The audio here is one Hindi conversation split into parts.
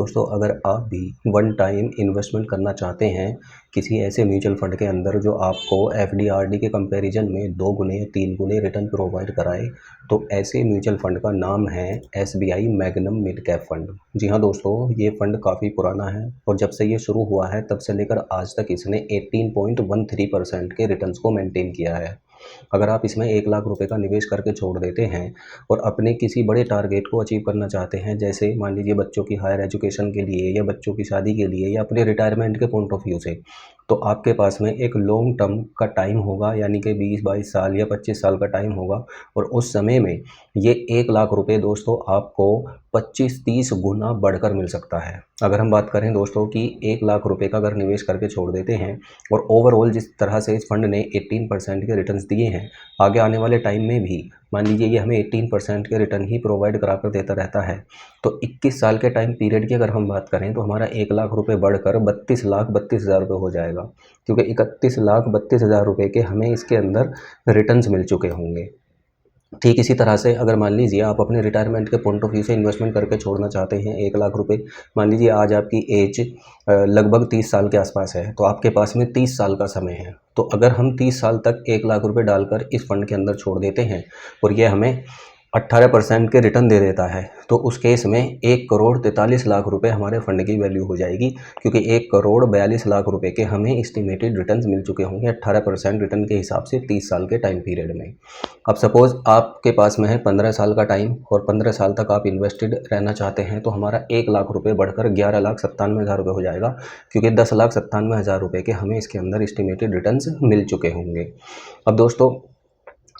दोस्तों, अगर आप भी वन टाइम इन्वेस्टमेंट करना चाहते हैं किसी ऐसे म्यूचुअल फंड के अंदर जो आपको एफडी आरडी के कंपैरिजन में 2 गुने 3 गुने रिटर्न प्रोवाइड कराए, तो ऐसे म्यूचुअल फंड का नाम है SBI Magnum mid cap fund. जी हाँ दोस्तों, ये फंड काफ़ी पुराना है और जब से ये शुरू हुआ है तब से लेकर आज तक इसने 18.13% के रिटर्न्स को मेंटेन किया है। अगर आप इसमें 1 लाख रुपए का निवेश करके छोड़ देते हैं और अपने किसी बड़े टारगेट को अचीव करना चाहते हैं, जैसे मान लीजिए बच्चों की हायर एजुकेशन के लिए या बच्चों की शादी के लिए या अपने रिटायरमेंट के पॉइंट ऑफ व्यू से, तो आपके पास में एक लॉन्ग टर्म का टाइम होगा, यानी कि 20-22 साल या 25 साल का टाइम होगा और उस समय में ये 1 लाख रुपए दोस्तों आपको 25-30 गुना बढ़कर मिल सकता है। अगर हम बात करें दोस्तों कि 1 लाख रुपए का अगर निवेश करके छोड़ देते हैं और ओवरऑल जिस तरह से इस फंड ने 18% के रिटर्न्स दिए हैं, आगे आने वाले टाइम में भी मान लीजिए ये हमें 18% के रिटर्न ही प्रोवाइड करा कर देता रहता है, तो 21 साल के टाइम पीरियड की अगर हम बात करें तो हमारा 1 लाख रुपए बढ़कर 32,32,000 रुपये हो जाएगा, क्योंकि 31,32,000 रुपये के हमें इसके अंदर रिटर्न्स मिल चुके होंगे। ठीक इसी तरह से अगर मान लीजिए आप अपने रिटायरमेंट के पॉइंट ऑफ व्यू से इन्वेस्टमेंट करके छोड़ना चाहते हैं 1 लाख रुपए, मान लीजिए आज आपकी एज लगभग 30 साल के आसपास है, तो आपके पास में 30 साल का समय है। तो अगर हम 30 साल तक 1 लाख रुपए डालकर इस फंड के अंदर छोड़ देते हैं और ये हमें 18% के रिटर्न दे देता है, तो उस केस में 1,43,00,000 रुपए हमारे फंड की वैल्यू हो जाएगी, क्योंकि 1,42,00,000 रुपए के हमें एस्टिमेटेड रिटर्न्स मिल चुके होंगे 18% रिटर्न के हिसाब से 30 साल के टाइम पीरियड में। अब सपोज़ आपके पास में है 15 साल का टाइम और 15 साल तक आप इन्वेस्टेड रहना चाहते हैं, तो हमारा 1 लाख रुपये बढ़कर 11,97,000 रुपये हो जाएगा, क्योंकि 10,97,000 रुपये के हमें इसके अंदर एस्टिमेटेड रिटर्न्स मिल चुके होंगे। अब दोस्तों,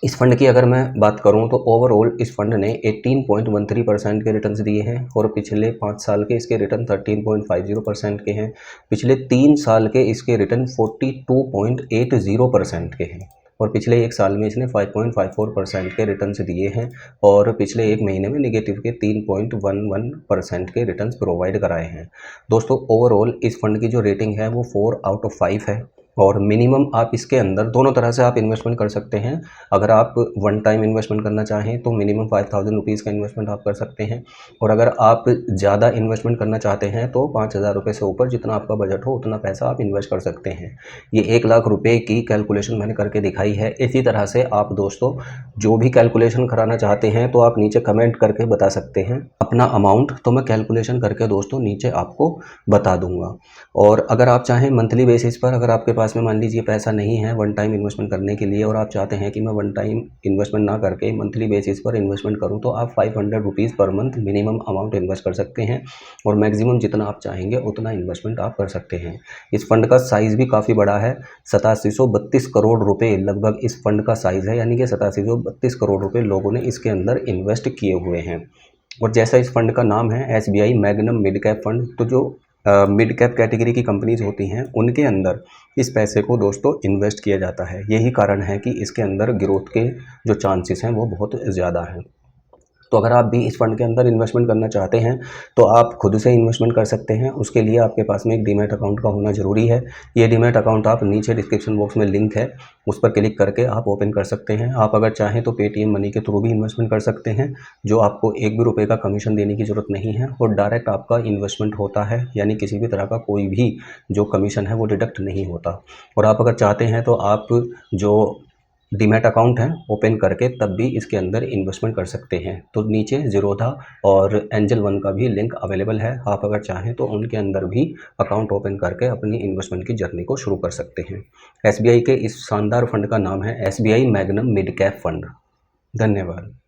इस फंड की अगर मैं बात करूं तो ओवरऑल इस फंड ने 18.13% के रिटर्न्स दिए हैं और पिछले 5 साल के इसके रिटर्न 13.50% के हैं। पिछले 3 साल के इसके रिटर्न 42.80% के हैं और पिछले 1 साल में इसने 5.54% के रिटर्न्स दिए हैं और पिछले 1 महीने में नेगेटिव के 3.11% के रिटर्न्स प्रोवाइड कराए हैं। दोस्तों, ओवरऑल इस फंड की जो रेटिंग है वो 4 आउट ऑफ 5 है और मिनिमम आप इसके अंदर दोनों तरह से आप इन्वेस्टमेंट कर सकते हैं। अगर आप वन टाइम इन्वेस्टमेंट करना चाहें तो मिनिमम 5,000 रुपीज़ का इन्वेस्टमेंट आप कर सकते हैं, और अगर आप ज़्यादा इन्वेस्टमेंट करना चाहते हैं तो 5,000 रुपये से ऊपर जितना आपका बजट हो उतना पैसा आप इन्वेस्ट कर सकते हैं। ये 1 लाख रुपये की कैलकुलेशन मैंने करके दिखाई है। इसी तरह से आप दोस्तों जो भी कैलकुलेशन कराना चाहते हैं तो आप नीचे कमेंट करके बता सकते हैं अपना अमाउंट, तो मैं कैलकुलेशन करके दोस्तों नीचे आपको बता दूंगा। और अगर आप चाहें मंथली बेसिस पर, अगर आपके पास में मान लीजिए पैसा नहीं है वन टाइम इन्वेस्टमेंट करने के लिए और आप चाहते हैं कि मैं वन टाइम इन्वेस्टमेंट ना करके मंथली बेसिस पर इन्वेस्टमेंट करूं, तो आप 500 rupees per month minimum amount invest कर सकते हैं और मैक्सिमम जितना आप चाहेंगे उतना इन्वेस्टमेंट आप कर सकते हैं। इस फंड का साइज़ भी काफ़ी बड़ा है, 8732 करोड़ रुपये लगभग इस फंड का साइज़ है, यानी कि 8732 करोड़ रुपये लोगों ने इसके अंदर इन्वेस्ट किए हुए हैं। और जैसा इस फंड का नाम है SBI Magnum mid cap fund, तो जो मिड कैप कैटेगरी की कंपनीज होती हैं उनके अंदर इस पैसे को दोस्तों इन्वेस्ट किया जाता है। यही कारण है कि इसके अंदर ग्रोथ के जो चांसेस हैं वो बहुत ज़्यादा हैं। तो अगर आप भी इस फंड के अंदर इन्वेस्टमेंट करना चाहते हैं तो आप खुद से इन्वेस्टमेंट कर सकते हैं। उसके लिए आपके पास में एक डीमैट अकाउंट का होना ज़रूरी है। ये डीमैट अकाउंट आप नीचे डिस्क्रिप्शन बॉक्स में लिंक है, उस पर क्लिक करके आप ओपन कर सकते हैं। आप अगर चाहें तो पेटीएम मनी के थ्रू भी इन्वेस्टमेंट कर सकते हैं, जो आपको 1 भी रुपये का कमीशन देने की ज़रूरत नहीं है और डायरेक्ट आपका इन्वेस्टमेंट होता है, यानी किसी भी तरह का कोई भी जो कमीशन है वो डिडक्ट नहीं होता। और आप अगर चाहते हैं तो आप जो डीमैट अकाउंट है ओपन करके तब भी इसके अंदर इन्वेस्टमेंट कर सकते हैं। तो नीचे ज़ीरोधा और एंजल वन का भी लिंक अवेलेबल है, आप अगर चाहें तो उनके अंदर भी अकाउंट ओपन करके अपनी इन्वेस्टमेंट की जर्नी को शुरू कर सकते हैं। एसबीआई के इस शानदार फंड का नाम है SBI Magnum mid cap fund. धन्यवाद।